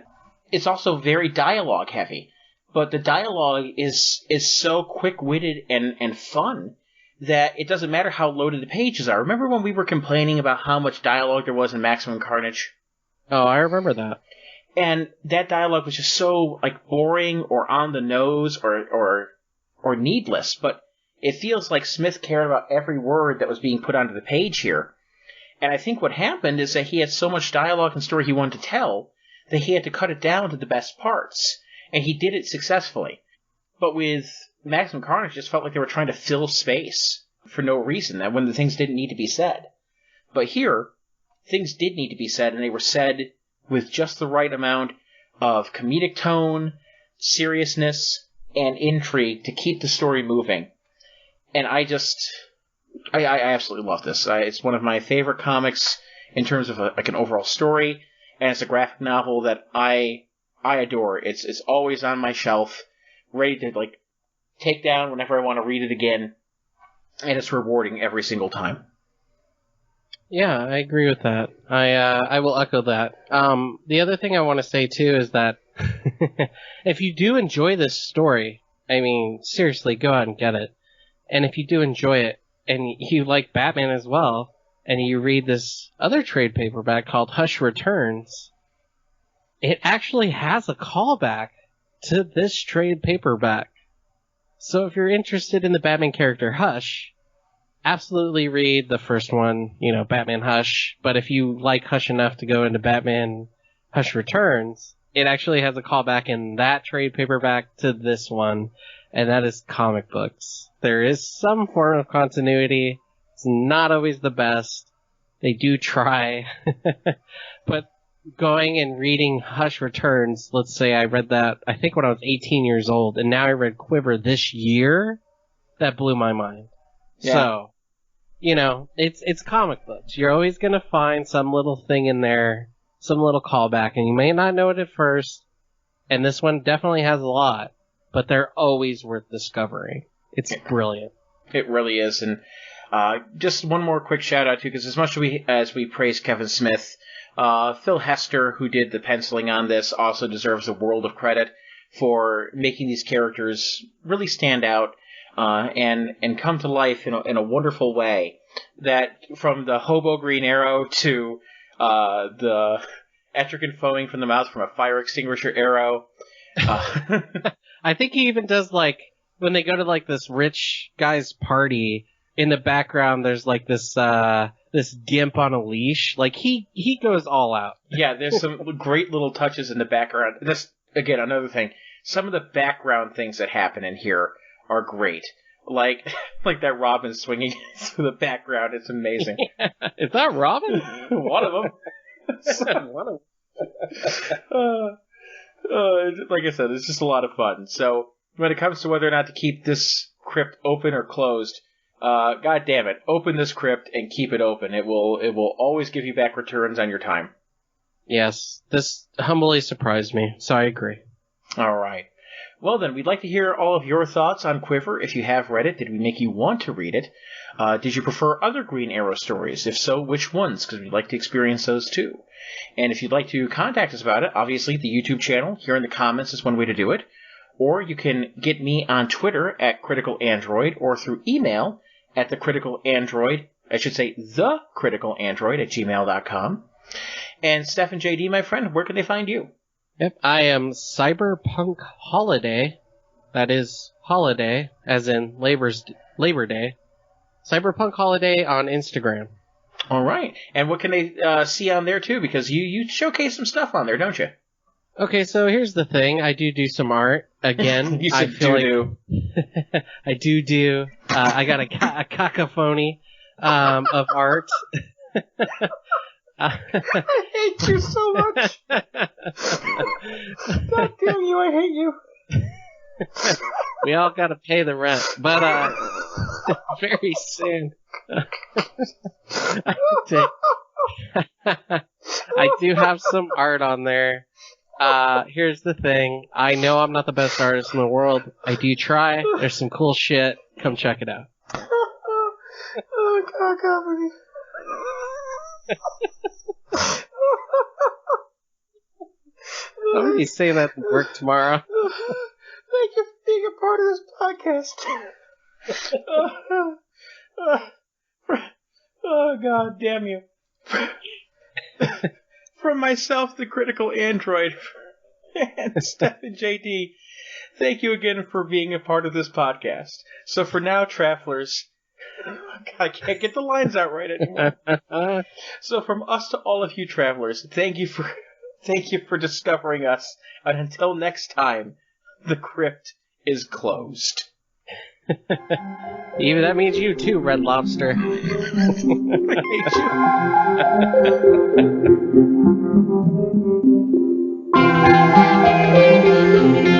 it's also very dialogue heavy. But the dialogue is so quick-witted and fun that it doesn't matter how loaded the pages are. Remember when we were complaining about how much dialogue there was in Maximum Carnage? Oh, I remember that. And that dialogue was just so boring or on the nose or needless, but it feels like Smith cared about every word that was being put onto the page here. And I think what happened is that he had so much dialogue and story he wanted to tell that he had to cut it down to the best parts. And he did it successfully. But with Maximum Carnage, it just felt like they were trying to fill space for no reason, that when the things didn't need to be said. But here, things did need to be said, and they were said with just the right amount of comedic tone, seriousness, and intrigue to keep the story moving. And I absolutely love this. It's one of my favorite comics in terms of an overall story, and it's a graphic novel that I adore. It's always on my shelf, ready to take down whenever I want to read it again, and it's rewarding every single time. Yeah, I agree with that. I will echo that. The other thing I want to say too is that if you do enjoy this story, I mean, seriously, go out and get it. And if you do enjoy it, and you like Batman as well, and you read this other trade paperback called Hush Returns, it actually has a callback to this trade paperback. So if you're interested in the Batman character Hush, absolutely read the first one, Batman Hush. But if you like Hush enough to go into Batman Hush Returns, it actually has a callback in that trade paperback to this one, and that is comic books. There is some form of continuity. It's not always the best. They do try. But going and reading Hush Returns, let's say I read that, I think when I was 18 years old, and now I read Quiver this year, that blew my mind. Yeah. So, it's comic books. You're always going to find some little thing in there, some little callback, and you may not know it at first, and this one definitely has a lot, but they're always worth discovering. It's brilliant. It really is, and just one more quick shout-out, too, because as much as we praise Kevin Smith, Phil Hester, who did the penciling on this, also deserves a world of credit for making these characters really stand out and come to life in a wonderful way. That from the hobo Green Arrow to the Etrigan foaming from the mouth from a fire extinguisher arrow. I think he even does when they go to this rich guy's party, in the background there's this gimp on a leash. He goes all out. Yeah, there's some great little touches in the background. That's, again, another thing. Some of the background things that happen in here are great. Like that Robin swinging through the background. It's amazing. Yeah. Is that Robin? One of them. One of them. Like I said, it's just a lot of fun. So when it comes to whether or not to keep this crypt open or closed, God damn it, open this crypt and keep it open. It will always give you back returns on your time. Yes, this humbly surprised me, so I agree. All right. Well then, we'd like to hear all of your thoughts on Quiver. If you have read it, did we make you want to read it? Did you prefer other Green Arrow stories? If so, which ones? Because we'd like to experience those too. And if you'd like to contact us about it, obviously the YouTube channel here in the comments is one way to do it. Or you can get me on Twitter at Critical Android, or through email at thecriticalandroid, thecriticalandroid@gmail.com. And Stefan JD, my friend, where can they find you? Yep, I am Cyberpunk Holiday. That is holiday, as in Labor Day. Cyberpunk Holiday on Instagram. All right. And what can they see on there, too? Because you showcase some stuff on there, don't you? Okay, so here's the thing. I do some art. Again, you I feel like I do. I got a cacophony of art. I hate you so much. God damn you, I hate you. We all gotta pay the rent, but very soon. I do have some art on there. Here's the thing. I know I'm not the best artist in the world. I do try. There's some cool shit. Come check it out. Oh, God, company. I'm going to be saying that at work tomorrow. Thank you for being a part of this podcast. Oh, God damn you. From myself, the Critical Android, and Stefan JD, Thank you again for being a part of this podcast. So for now, travelers, I can't get the lines out right anymore. So from us to all of you travelers, thank you for discovering us. And until next time, the crypt is closed. Even that means you too, Red Lobster. I hate you.